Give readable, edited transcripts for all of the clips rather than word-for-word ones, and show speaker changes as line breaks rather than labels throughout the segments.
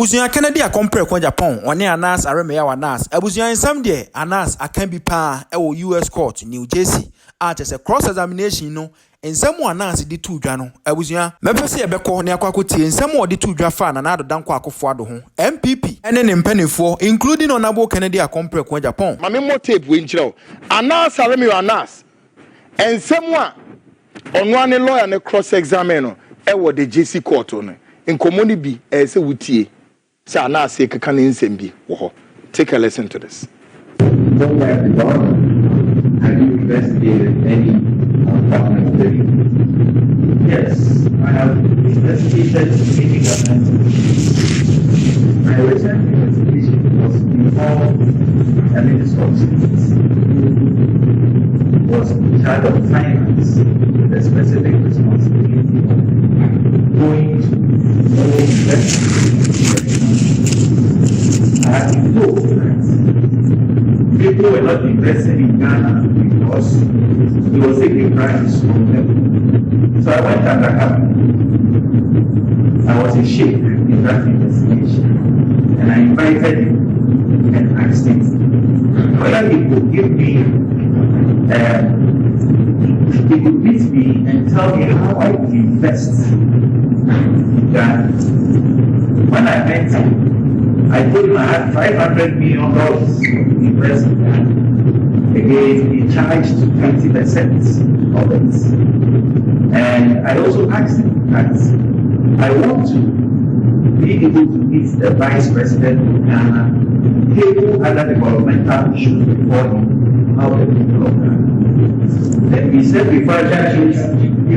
Abusuya Kennedy a compare kwa Japan one anas aremeya wanas abusuya nsam de anas akan bi pa ewo US court New Jersey a chese cross examination no nsam anas di tu dwa no abusuya mepese ye beko ne akwakotie nsam odi tu dwa fa na Addo danko akofo ado ho NPP ene ne mpanifo including Honorable Kennedy a compare kwa Japan
mame mo tape we nchiro anas aremeya anas nsam a ono ane lawyer ne cross examine no ewo de JC court no nkomoni bi say wutie say ana say keka ne nsem bi wo ho. Take a listen to this.
Have you investigated any government building? Yes, I have investigated many government buildings. My recent investigation was before the Minister of Justice was in charge of finance with a specific responsibility of going to more investment. I had been told that people were not investing in Ghana because he was taking bribes from them. So I went undercover. I was in shape in that investigation. And I invited him and asked him whether he could give me, he could meet me and tell me how I could invest in Ghana. When I met him, I told him I had $500 million to invest in Ghana. Again, he charged 20% of it. And I also asked him that I want to be able to meet the Vice President of Ghana, table other developmental issues before him, how the people of Ghana. Then he said before he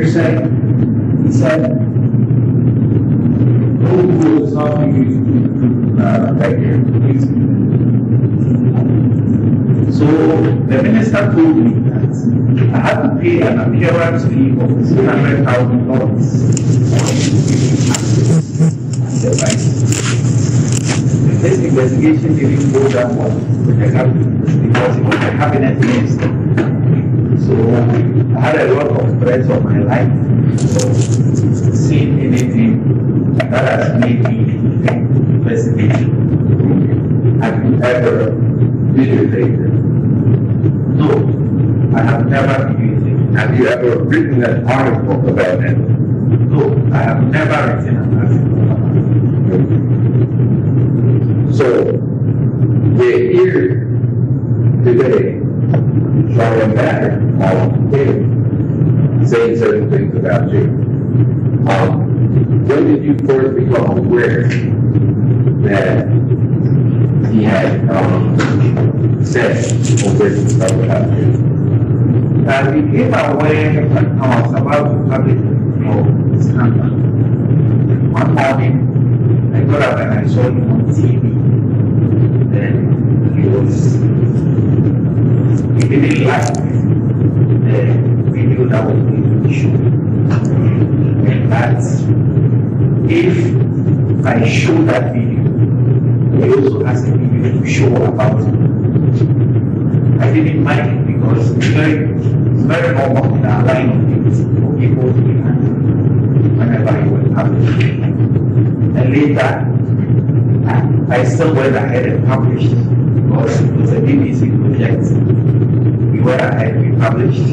said, who is not So the minister told me that I had to pay an appearance fee of $300,000 This investigation didn't go that well with the cabinet because it was a cabinet minister. So I had a lot of threats on my life. So seeing anything that has made me investigation. Have you ever videotaped? No, I have never videotaped. Have you ever written an article about it? No, I have never written an article about it. So, we're here today trying back on him, saying certain things about you. When did you first become aware that he had said or written stuff about you? I became aware when I was about to publish the scandal. One morning, I got up and I saw him on TV. Then he didn't like the video that was being shown. And that if I show that video, he also has a video to show about it. I didn't mind it because it's very normal in our line of things for people to be angry whenever he was published. And later, I still went ahead and published because it was a BBC project. We went ahead and we published,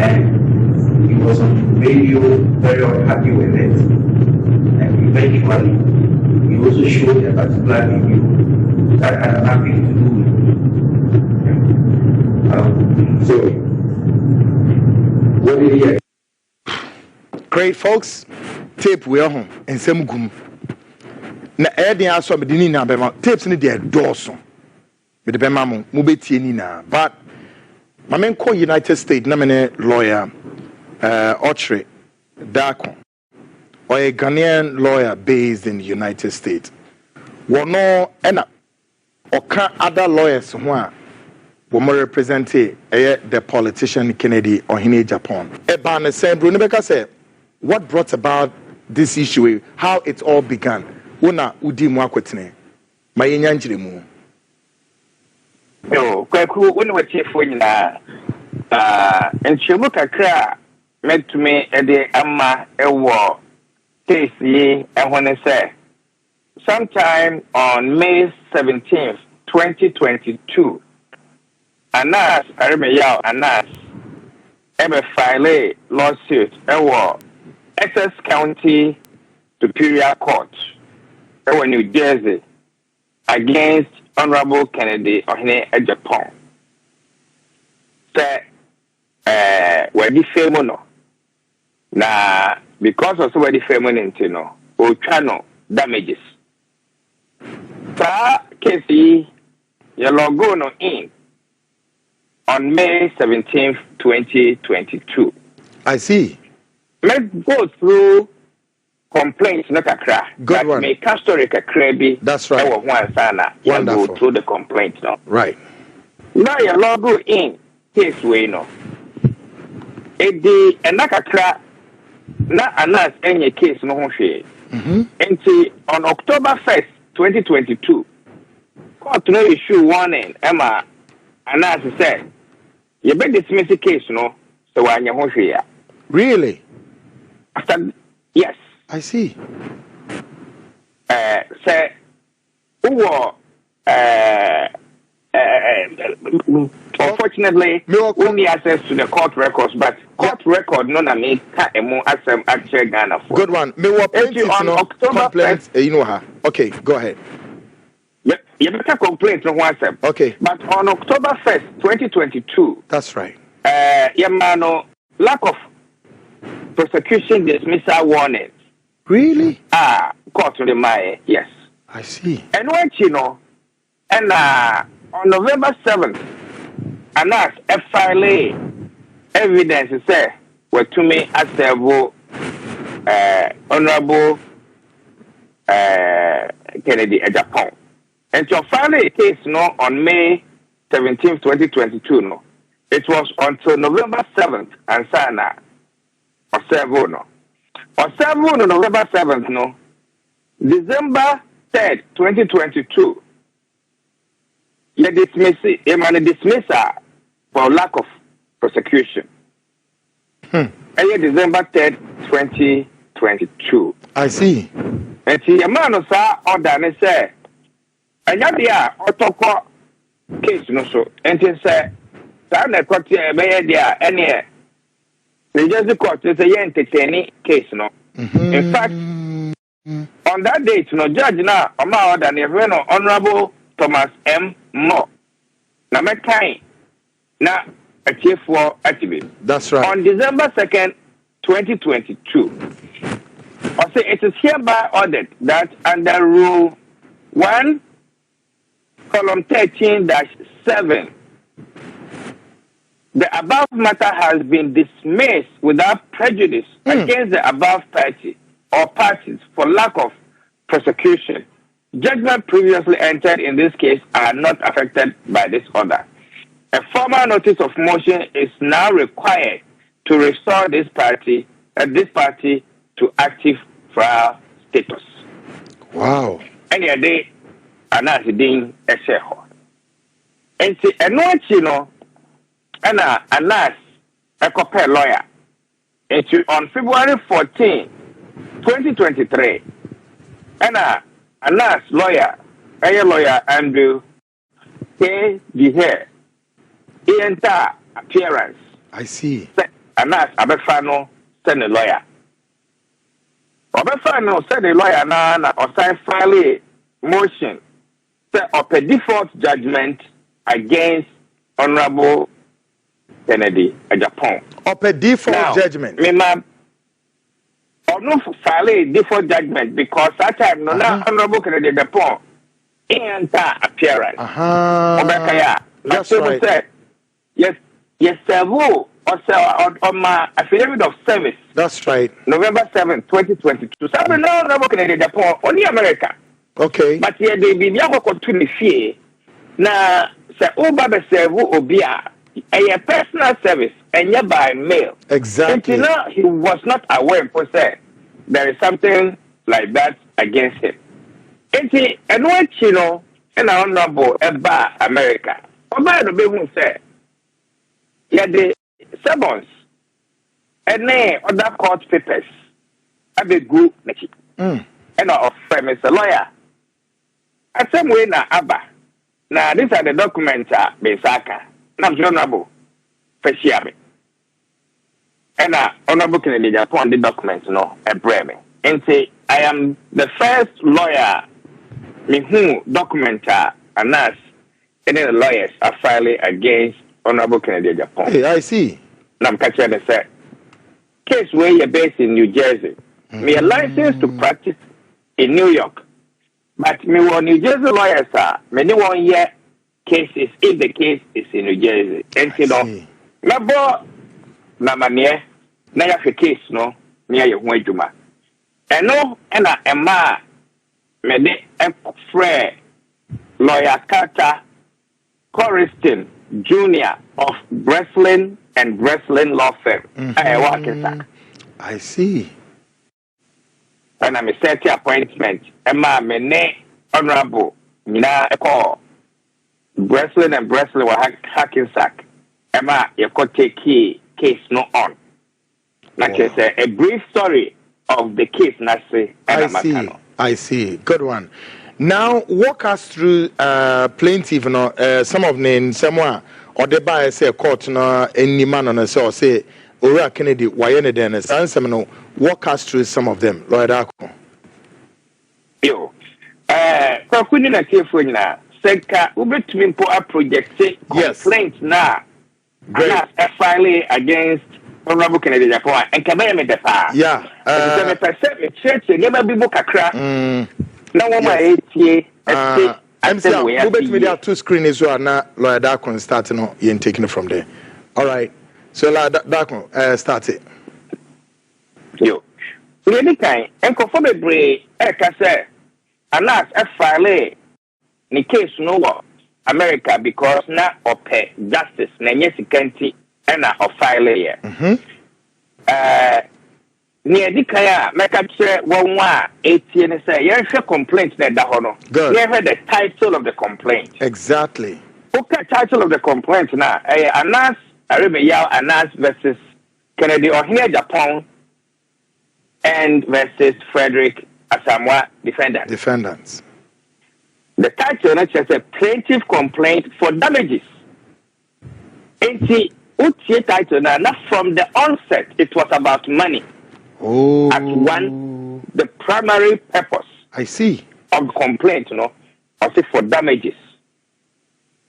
and he was on radio, very unhappy with it. And eventually, he also showed a particular video that had nothing to do with
so, what did he? Great, folks. Tape we are home and some gum. Na Eddie also be dini na bema tapes ni dey doso. Be the bema mo beti ni na. But my men call United States na me lawyer Ochre Dako, or a Ghanaian lawyer based in the United States. Wono ena oka other lawyers who are represent the politician Kennedy or in Japan. Eba ne say Bruno Beka say what brought about this issue, how it all began. Una udi mu akwetene. Ma yenya njire mu.
Yo, kwaku woni wachefo nyina enchemu kakra met me ede amma ewo case yi ehone se sometime on May 17th, 2022, Anas Aremeyaw Anas file lawsuit Essex County Superior Court in New Jersey against Honorable Kennedy Ohene Agyapong. Say, where the famous no. Na because of where the famous no, or channel damages. Sa case your logo no in on May 17th, 2022.
I see.
Let's go through complaints, not a crack.
Good one.
Make a story a
That's right.
Wonderful. Go through the complaints now.
Right.
Now your logo in case we know. It the Nakakra na anas any case no one share. On October 1st, 2022, court no issue warning. Emma anas said, you better dismiss the case, no? So when you share.
Really?
After yes.
I see.
Say, who unfortunately, only access to the court records, but court record no na me ka emo asem actually Ghana for.
Good one. Me what plaintiff no complaint. You know her. Okay, go ahead.
You better complaint no one asem.
Okay.
But on October 1st, 2022.
That's right.
Yamano lack of prosecution dismissal warning.
Really?
Court to the Maya, yes.
I see.
And when you know, and on November 7th, Anas FILA evidence say were to me as several Honorable Kennedy Agyapong. And to file a case no on May 17th, 2022 no. It was until November 7th and Sana or several no. Or several no November 7th no. December 3rd, 2022. You dismiss for lack of prosecution. And December 3rd, 2022.
I see.
And see, a man of sa order and say, and yadia otoko case no so. And he say, Sana Kotia, Bayadia, any the Jersey court is a entertaining case no. In fact, on that date, no judge now, Oma order and Honorable Thomas M. Moore. Na mekai na a chief for activist.
That's right.
On December 2nd, 2022, I say it is hereby ordered that under Rule 1, column 13-7, the above matter has been dismissed without prejudice against the above party or parties for lack of prosecution. Judgment previously entered in this case are not affected by this order. A formal notice of motion is now required to restore this party to active trial status.
Wow.
Any day, Anas being a shareholder. And see, and no, you know, Anas a copy lawyer. On February 14, 2023, Anas lawyer, a lawyer Andrew K. Dihe, he enter appearance.
I see.
Anas Abefano send a lawyer. Abefano send a lawyer na or sign file a motion of a default judgment against Honorable Kennedy Agyapong.
Of a default judgment.
Or no file a default judgment because that time no Honorable Kennedy Agyapong enter appearance.
That's right.
Say, yes, several or my affidavit of service.
That's right.
November 7th, 2022. So no Honorable Kennedy Agyapong only America.
Okay.
But here they be never continue fear. Na say Oba be serve Obia a personal service and by mail.
Exactly.
Until now, he was not aware per se there is something like that against him. And what you know, and I don't know about America. Oba no be who say, yeah, the summons and then other court papers have a good and of famous lawyer At some way na Abba. Now these are the documents Besaka. Now honorable Fashiabe. And honorable Kennedy upon the documents no a breme. And say I am the first lawyer me who documenta and us and the lawyers are filing against honorable Kennedy Japan.
Hey, I see.
Now I'm catching the say case where you're based in New Jersey. Me a license to practice in New York. But me want New Jersey lawyers many 1 year cases if the case is in New Jersey. And you know, Labo na manie na ya case no near your juma. And no and a me de friend lawyer Carter Coriston Jr. of Breslin and Breslin Law Firm.
I see.
And I'm a set appointment. Emma Mene Honorable Mina Eko Breslin and Breslin were hacking sack. Emma you could take case no on. Like I say a brief story of the case Nasi.
I see. Good one. Now walk us through plaintiff some of names someone or the buyer say court no any man on us or say Ora Kennedy why then no walk us through some of them. Lord Ako.
Yo. Kwakuni na kefo na senka ubetumi mpo a project complaint na a filing against Honorable Kennedy Japan and kabaya me defa.
Yeah.
Me church never be book akra. Na wo ma etie
there are two screens so na Lawyer Darkon starting no you taking it from there. All right. So Lawyer Darkon start it.
Yo. Really kind enko for bebre ka say anas a file ni case no wo America because na ope justice na nyesikanti na o file here. Near the kaya, make up say 118 and say, you have complaint that hono. You have the title of the complaint.
Exactly.
Okay, title of the complaint now. Anas, Anas versus Kennedy or here Japan and versus Frederick Asamoah defendants. The title is just a plaintiff complaint for damages. And see, title now, not from the onset, it was about money.
Oh.
At one, the primary purpose.
I see.
Of the complaint, was it for damages.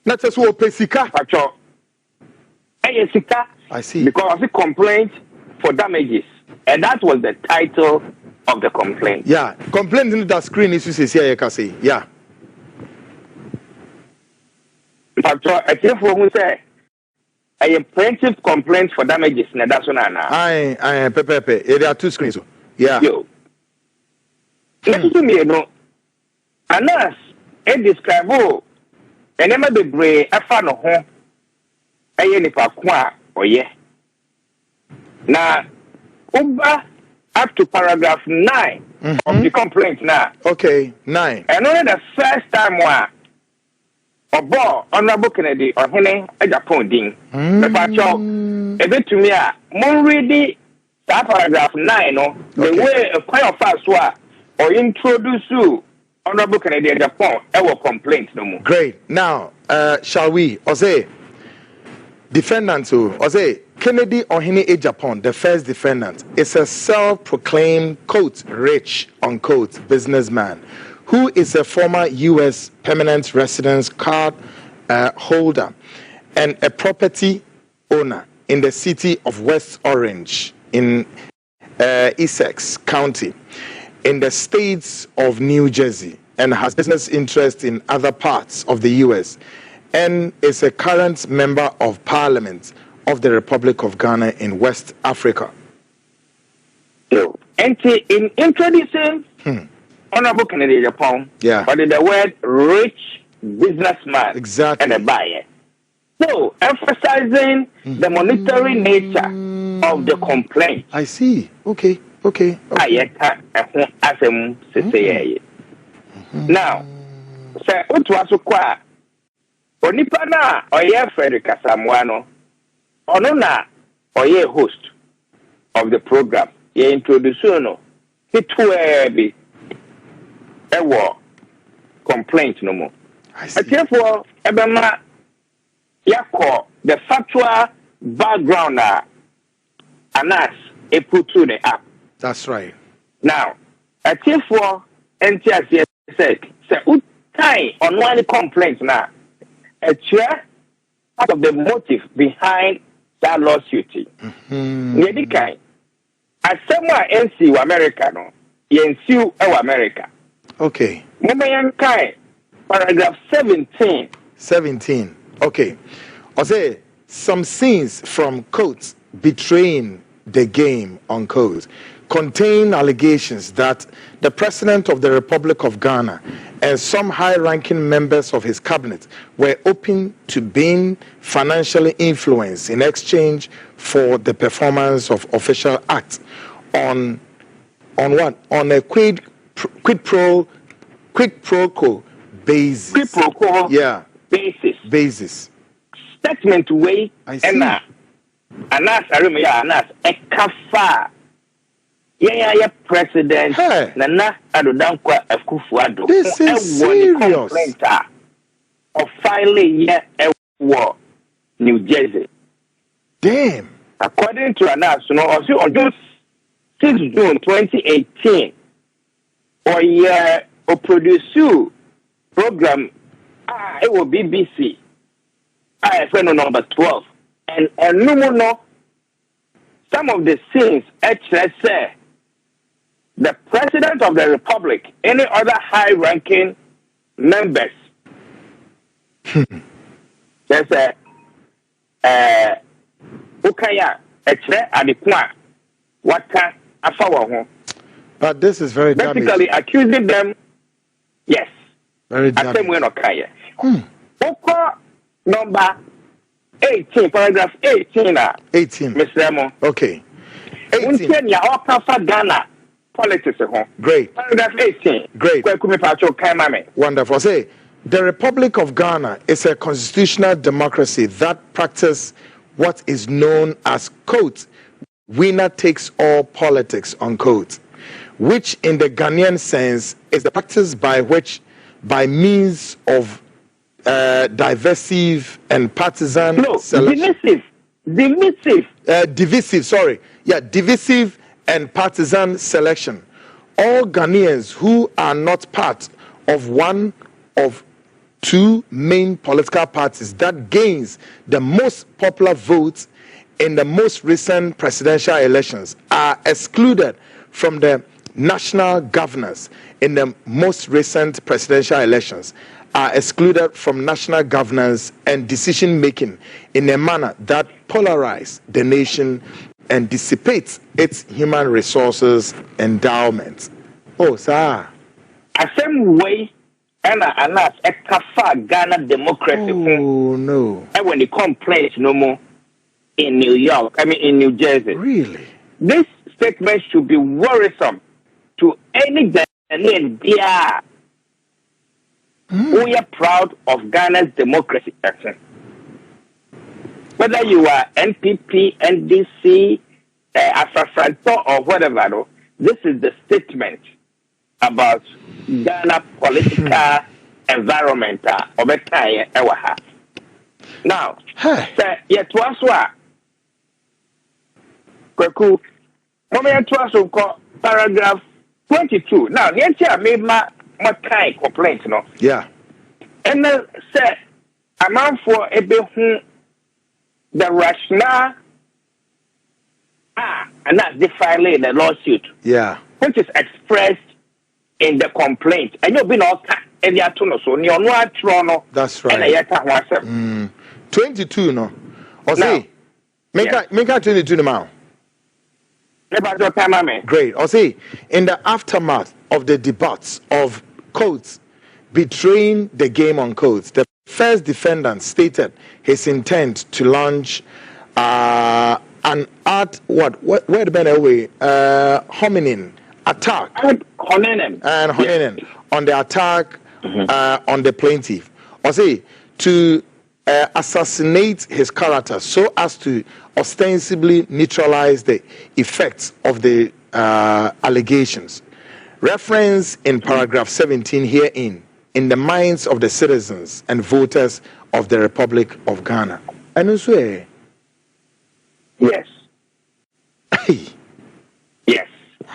Not just what Pesika.
Factual.
I see.
Because of the complaint for damages. And that was the title of the complaint.
Yeah. Complaint in the screen is here, you can see. Yeah.
Factual. I think for who say a plaintiff complaint for damages. That's what
I Pepe. There are two screens. Yeah.
Yo. Listen to me, Anas, describe and never the bray a fan of home. Nipa kwa or ye. Now, up to paragraph 9 of the complaint now.
Okay, 9.
And only the first time Obo Honorable Kennedy or Hene Agyapong ding. The Factual a bit to me more ready that paragraph 9 the way a kind of fast or introduce you Honorable Kennedy Agyapong our complaint no more.
Great. Now shall we or say defendant or say Kennedy or Hene Agyapong, the first defendant, is a self-proclaimed quote rich unquote businessman who is a former U.S. permanent residence card holder and a property owner in the city of West Orange in Essex County in the states of New Jersey and has business interests in other parts of the U.S. and is a current member of Parliament of the Republic of Ghana in West Africa.
And in introducing Honorable Kennedy Agyapong, but in the word rich businessman and a buyer. So, emphasizing the monetary nature of the complaint.
I see. Okay.
Now, say, what was required? Onipa na oye Frederick Asamoah Onona oye host of the program. Ye introduce no. It will be ewo complaint no more.
I see.
Therefore, Ebema Yako, the factual background Anas a put through the app.
That's right.
Now, therefore, NTS said, say, time on one complaint now, a chair part of the motive behind that lawsuit. Yedi kai, as someone NC America no, yensu America.
Okay.
Mama yan kai, paragraph 17.
17. Okay. I say some scenes from quotes betraying the game on codes contain allegations that the President of the Republic of Ghana and some high-ranking members of his cabinet were open to being financially influenced in exchange for the performance of official acts on what? On a quid pro quo basis.
Quid pro quo
basis.
Statement way
and
Anas Arumia Anas Ekafa. Yeah, President Nana Adodankwa Akufo-Addo.
This is serious.
Of filing war New Jersey.
Damn.
According to Anas, on just 6 June 2018, or produce program it will BBC. IFN number 12. And no, some of the scenes actually say the President of the Republic, any other high-ranking members, there's a Ukaya, actually, Adikwa, Waka, Afawa.
But this is very
basically accusing them, yes,
very damaging.
Oko number 18, paragraph 18.
18.
Mr. Emo.
Okay. 18.
Ghana politics.
Great.
Paragraph 18.
Great. Wonderful. Say, the Republic of Ghana is a constitutional democracy that practices what is known as quote, winner takes all politics, unquote, which in the Ghanaian sense is the practice by which, by means of divisive and partisan selection. Divisive and partisan selection. All Ghanaians who are not part of one of two main political parties that gains the most popular votes in the most recent presidential elections are excluded from the national governance in the most recent presidential elections, are excluded from national governance and decision-making in a manner that polarizes the nation and dissipates its human resources endowments. Oh, sir.
The same way, Anas, Ghana democracy.
Oh, no.
And when the complaints no more in New York, in New Jersey.
Really?
This statement should be worrisome to any Ghanaian dear. We are proud of Ghana's democracy. Whether you are NPP, NDC, Afrafranto, or whatever, this is the statement about Ghana political environment. Now, yet was what? Kwaku, paragraph 22. Now, the answer made my kind complaint, no?
Yeah.
And then said, amount for a bit the rationale, and that's defiling the lawsuit.
Yeah.
Which is expressed in the complaint. And you've been all and you're so you're not Toronto.
That's right. 22, no? Or say, make a 22 now. Great. Or say, in the aftermath of the debates of codes betraying the game on codes, the first defendant stated his intent to launch an hominin attack on the attack on the plaintiff, or say to assassinate his character so as to ostensibly neutralize the effects of the allegations. Reference in paragraph 17 herein in the minds of the citizens and voters of the Republic of Ghana. And also,
yes. Yes.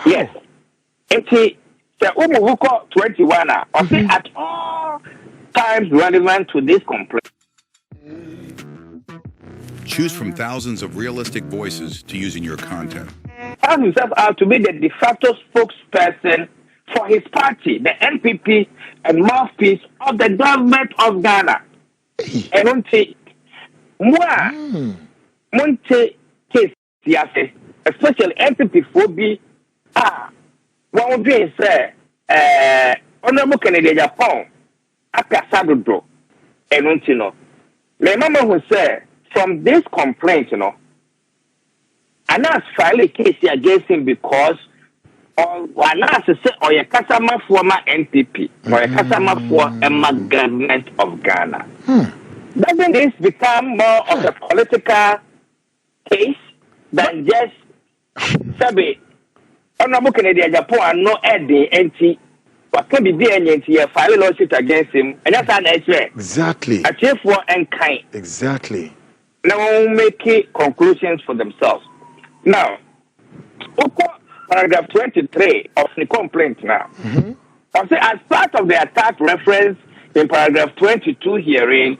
Yes. It's the Umuvuko 21 at all times relevant to this complaint.
Choose from thousands of realistic voices to use in your content.
Found himself out to be the de facto spokesperson for his party, the NPP, and mouthpiece of the government of Ghana. And Monte case, especially NPP phobia. One of them say, Honorable Kennedy Agyapong, Akasadodro, and Untino. My mama will say, from this complaint, Anas filed a case against him because Anas said, or a customer former NPP, or a customer for a government of Ghana. Doesn't this become more of a political case than just Sabi? Honorable Kennedy Agyapong and no Eddie NT. What can be the NT file a lawsuit against him? And that's an issue.
Exactly.
A chief for and kind.
Exactly.
Now make conclusions for themselves. Now, paragraph 23 of the complaint now. I say, as part of the attack reference in paragraph 22 hearing,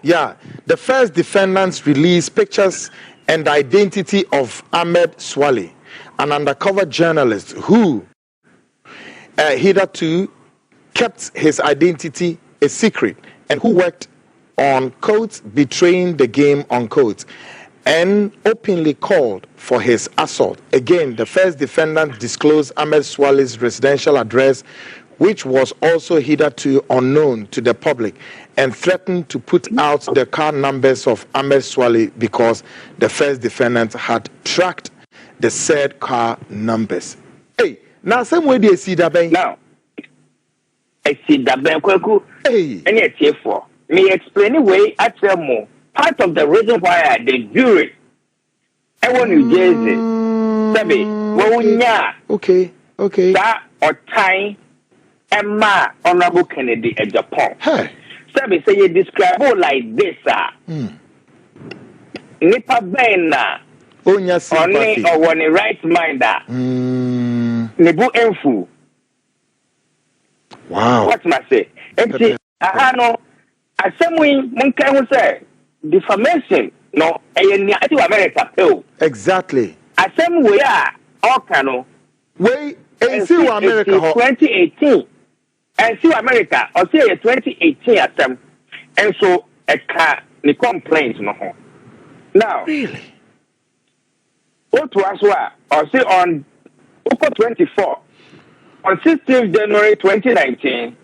yeah, the first defendants released pictures and identity of Ahmed Suale, an undercover journalist who hitherto kept his identity a secret and who worked on quotes betraying the game unquote and openly called for his assault. Again, the first defendant disclosed Ahmed Suale's residential address, which was also hitherto unknown to the public, and threatened to put out the car numbers of Ahmed Suale because the first defendant had tracked the said car numbers. Hey, now some way they see that bank.
Now, I see that bank.
Hey,
and it's here for me explain away at more. Part of the reason why the jury, I want New Jersey, Sabi, Bawumia,
okay,
that or time, Emma, Honorable Kennedy Agyapong.
Hey,
Sabi say you describe it like this, Nipa Bena.
Onya sympathy.
Or when the right mind Nebu Enfu.
Wow.
What must say? Empty. No. As someone Munka say defamation. No, I to America.
Exactly.
As some way all cano.
Wait, and see America
2018. And see America or say 2018 at them. And so a car the complaint no. Now
really.
What was what? Or say on October 24, on 16th January 2019,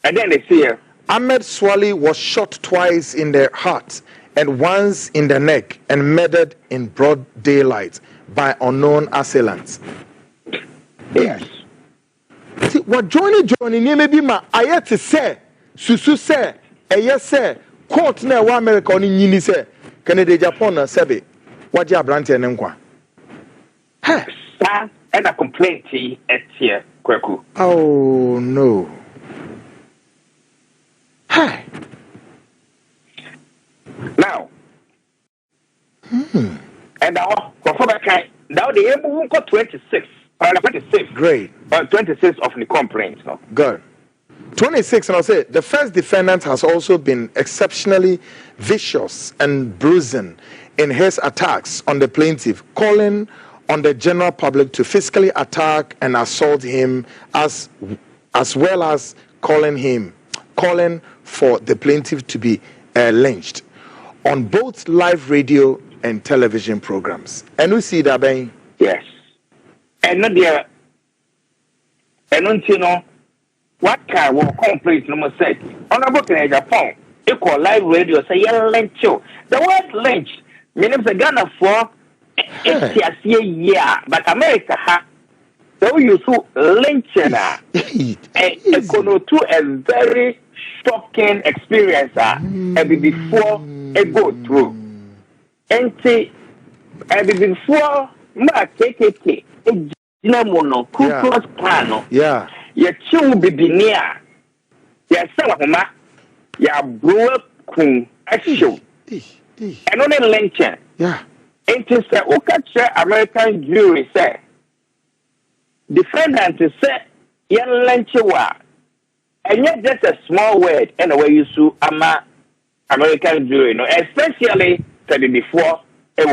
and then they say
Ahmed Suale was shot twice in the heart and once in the neck and murdered in broad daylight by unknown assailants.
Yes.
See, what Johnny, maybe my ayat say, Susu say, yes say, court na wa America on yini say, Kennedy Agyapong na sebe, what ya brante nenkwa.
Sir, and a complaint at here, Kweku.
Oh no. Hi.
Now, and now, now the able 26, 26.
Great.
26 of the complaint. No?
Good. 26, and I'll say the first defendant has also been exceptionally vicious and bruising in his attacks on the plaintiff, calling on the general public to physically attack and assault him, as well as calling for the plaintiff to be lynched on both live radio and television programs. And we see that, Ben?
Yes. And not there. And until no, what kind of complaint number said? Honorable Kennedy Agyapong, equal live radio say lynch you. The word lynch means the Ghana for it's a year, but America ha. So you so lynching to a very shocking experience and before it go through. And before ma KKK mono Ku Klux Klan
yeah
ye chiu be near Yes, some of ma ya broke kun show. And on a lynching.
Yeah.
It is a Okacha American jury say. Defendant say yan lynchwa. And yet just a small word and way you sue ama American jury, no, especially 34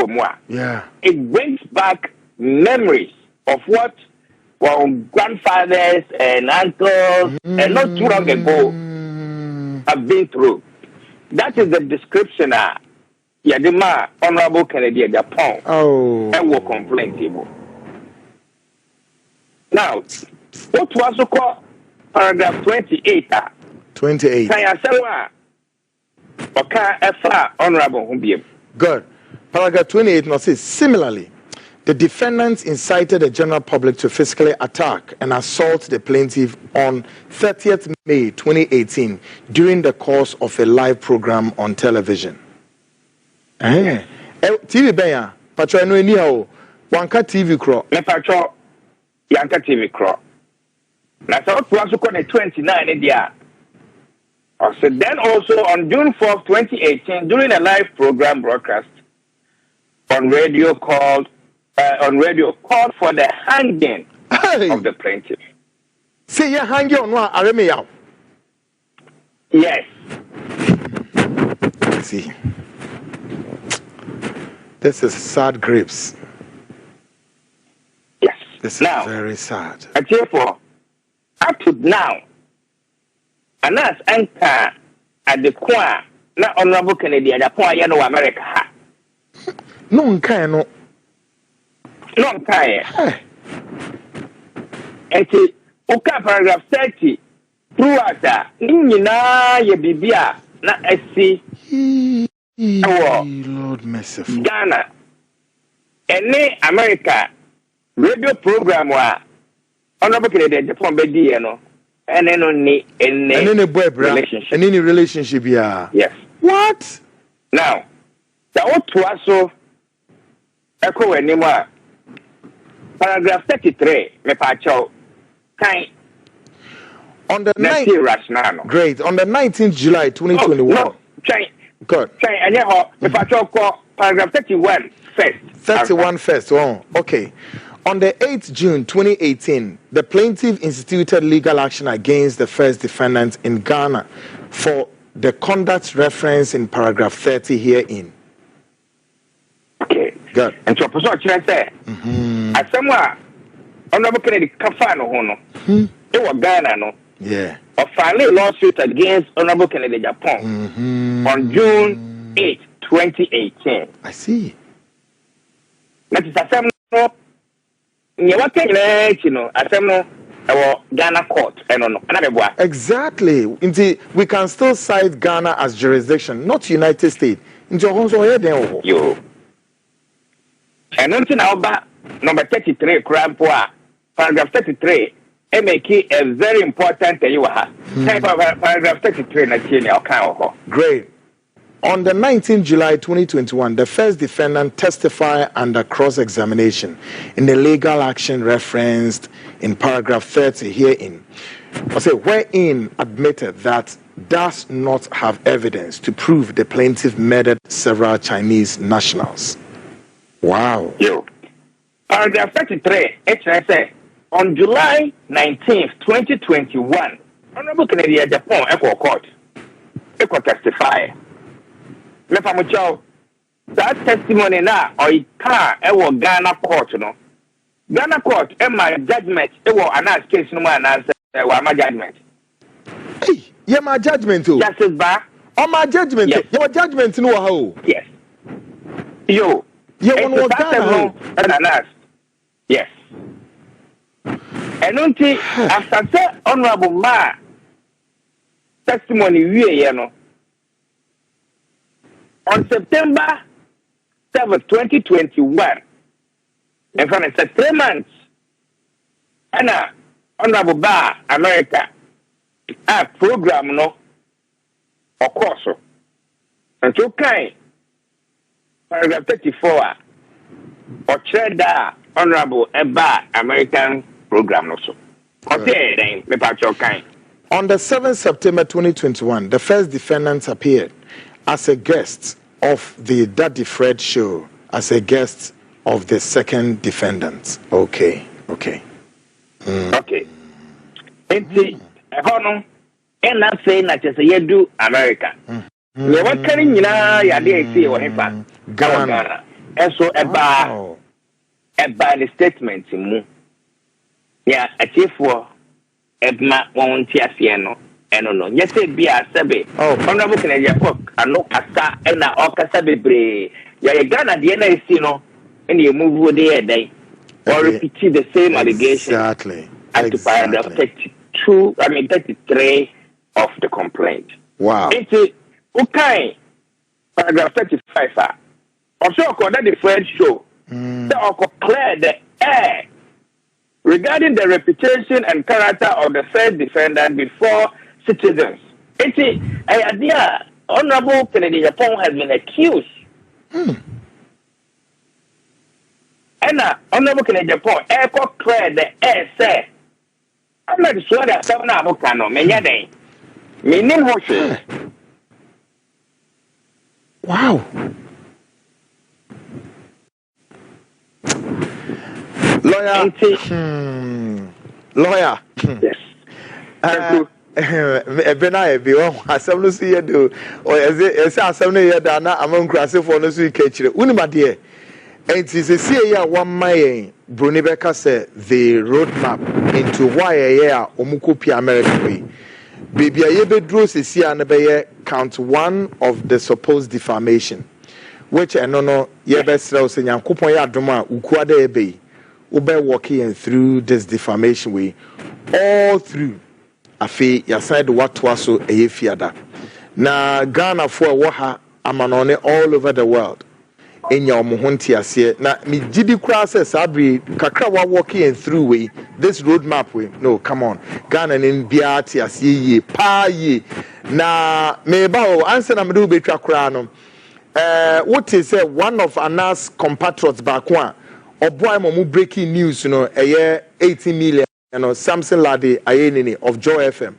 more.
Yeah.
It brings back memories of what our grandfathers and uncles and not too long ago have been through. That is the description Yadima Honorable Kennedy Agyapong and will complain table. Now, what was called paragraph 28?
28.
Honorable
Good. Paragraph 28 now says, similarly, the defendants incited the general public to physically attack and assault the plaintiff on 30th May 2018 during the course of a live program on television. TV Baya, Patro no anyhow, Wanka TV Craw.
Patro, Yanka TV Craw. Now, so was the 29 in the year. So then also on June 4th, 2018, during a live program broadcast on radio called for the hanging of the plaintiff.
Say you're hanging on one Aremia.
Yes.
See. This is sad grapes.
Yes.
This
now,
is very sad.
And therefore, up to now, Anas anchor at the Kwa, not Honorable Kennedy Agyapong Yano America.
No kind no.
No kind. And to Oka paragraph 30 throughout that, Nina Yabibia, not SC.
Lord merciful.
Ghana. Any America radio program where Honorable Kennedy Agyapong Bedi, you know. And then only in relationship.
And any relationship, yeah.
Yes.
What?
Now, the ought to also echo anymore. Paragraph 33, me pacho, kind.
On the 19th, great. On the 19th July 2021.
No, try.
Good.
Try, and yeah, me pacho call paragraph 31 first.
31 first. Oh, okay. On the 8th June 2018, the plaintiff instituted legal action against the first defendant in Ghana for the conduct referenced in paragraph 30 herein.
Okay.
Good.
And so, I say, as someone, Honorable Kennedy Kafano Hono, it was Ghana, no?
Yeah.
A filing lawsuit against Honorable Kennedy Agyapong on June 8, 2018.
I see.
That is a same. Ghana court.
Exactly. Indeed, we can still cite Ghana as jurisdiction, not United States.
You. And until now, number 33, paragraph 33, make a very important paragraph 33.
Great. On the 19th July 2021, the first defendant testified under cross-examination in the legal action referenced in paragraph 30 herein. I say, wherein admitted that does not have evidence to prove the plaintiff murdered several Chinese nationals. Wow.
Paragraph 33, HSA, on July 19th, 2021, Honorable Kennedy Agyapong Echo Court, Echo testify. That testimony now, or it can't, Ghana court, no. Ghana court, my judgment, announce case no man answer, my judgment.
Hey, yeah, my judgment too.
Justice Bar.
Oh, my judgment. Yes. Your judgment, no how.
Yes. Yo.
Yeah, one was Ghana.
And announce. Yes. And until after that, Honorable Ma testimony, you know. On September 7, 2021, in front of 3 months, and Honorable Bar America, a program, no, of course, and so kind, paragraph 34, or Cheddar Honorable Bar American program, no, so. Okay, then, the part your kind.
On the 7th September 2021, the first defendant appeared as a guest of the Daddy Fred show, as a guest of the second defendant. Okay.
Okay. Enti ehono ena say na chese yedu America. We were carrying nyina ya de esi wo hefa Ghana. Eso eba the statement mu. Ya achifo ebma won ti asie no eno no. Nyese bia sebe. Honorable Kennedy Agyapong ano kasa ena okasa bebre. Ya Ghana de na esi no ene ye move dey dey. Or repeat the same allegation.
Exactly.
As to paragraph 33 of the complaint.
Wow.
It's okay. Paragraph 35. Also, according to the French show, they clear the air regarding the reputation and character of the first defendant before citizens. It's an idea. Honorable Kennedy Agyapong has been accused. And Honorable Kennedy Agyapong, clear the air, say. I'm not sure that someone avocado, many meaning horses.
Wow. Lawyer. Lawyer.
Yes.
Benai be on assembly see do or as assembly here that na among crase for no so kechire unima de and is a see ya one my Brunibeka said the roadmap into why a omukopi America way baby a yebe draw see and be count one of the supposed defamation which no yebe sra so nyankopon ya adoma ukuada ebe ube walking through this defamation way all through afi yaside watwa so eyefiada na Ghana for waha amanone all over the world enya omohonti ase na me gidi kura se sabri kakra wa walking through way this roadmap way no come on Ghana nin bia ti ase yi pa yi na me ba o answer na me do betwa kura no what is one of Anas compatriots back one oboy mo breaking news no 18 million Samson Lade Ayenini of Joy FM.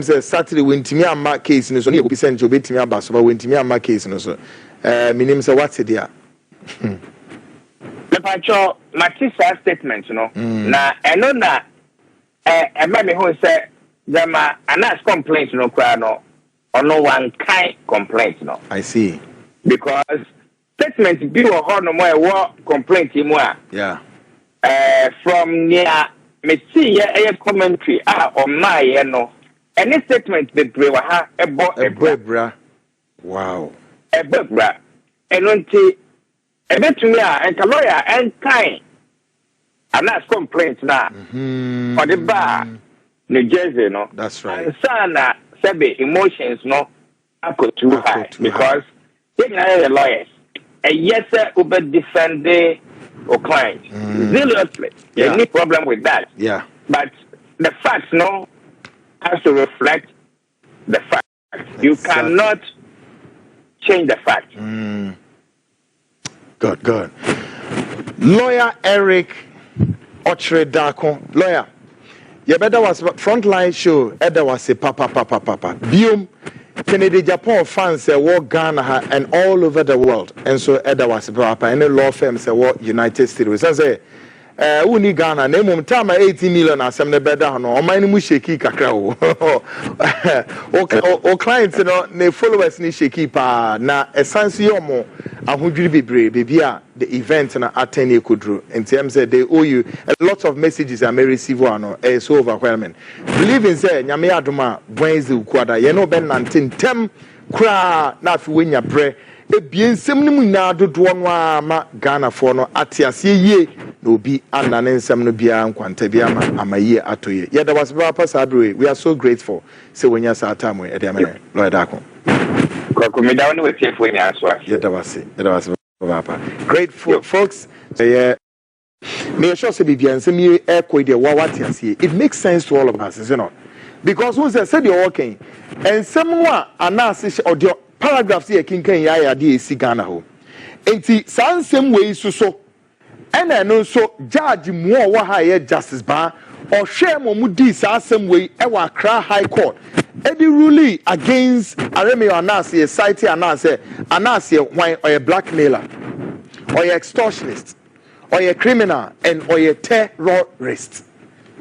Say Saturday when Timmy and case no so ne obi send Joe Timmy abaso ba when Timmy and case no so me name say what's it there?
The pacho matisa statement no na eno na ema me ho say jama Anas complaint no kwa no ono one kind complaint no.
I see.
Because statement bi wo ho no mo e wo complaint mu a.
Yeah.
From near me see a commentary on my no any statement the brewer ha a
bra wow
a bra and until a bit to me and a lawyer and kind and that's complaint now for the bar New Jersey no
that's right
sana sabe emotions no I could too high because they are the lawyers a yes sir over defend the or client zealously.
Yeah.
Any problem with that?
Yeah.
But the facts no has to reflect the fact. You cannot change the fact.
Good. Lawyer Eric Ochredako. Lawyer. Yeah, better was frontline show. Eda was a papa. Bium. Kennedy Agyapong fans say what Ghana and all over the world, and so Eda was papa. Any law firm say what United States. So say, uni Ghana name time 18 million asem ne beda no. O man mu sheki kakra o clients no ne followers ni sheki pa na essence yomo ahodwiri bebre bebi a the event na attend ekudru. And them say they owe you a lot of messages I may receive one so overwhelming. Believe in say nyame adoma Wednesday ukwada ye no ben nantem kra na afi wenya bre ebien nsem no nyina dodo no ama Ghana for no atiase yie na obi anane nsem no bia nkwanta bia amaye atoye ye da was papa sadwe we are so grateful say wenya sa time we e dey amene Lord Dako
ko me down with you for nya so
ye da was papa grateful folks say me sure say bibia nsem ye ekoi dey wa watiase it makes sense to all of us is it not because who said you're working and someone announce or the paragraphs here kinkan ya de esi Ghana ho enti sansem we so and no so judge mu o ha ye justice ba or share Momudi Sassam way, Ewa Accra High Court. Eddie ruling against Areme Anasi, Society Anasi, why or a blackmailer, or a extortionist, or a criminal, and or a terrorist.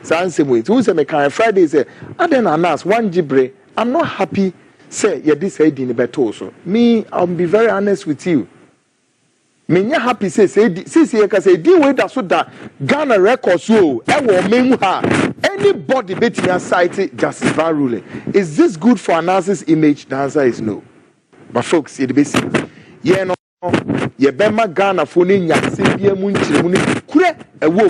Same way. Who's a mechanic Friday say, Adden Anas, one gibre, I'm not happy, say, yeah, this head in the betoso. Me, I'll be very honest with you. Me nya happy say you can say the way that so that Ghana records so anybody betting a cite justice van ruling. Is this good for analysis image? The answer is no. But folks, it basic. Yeah no ye bema Ghana for ni nya se bia mu nchire mu ni kure ewo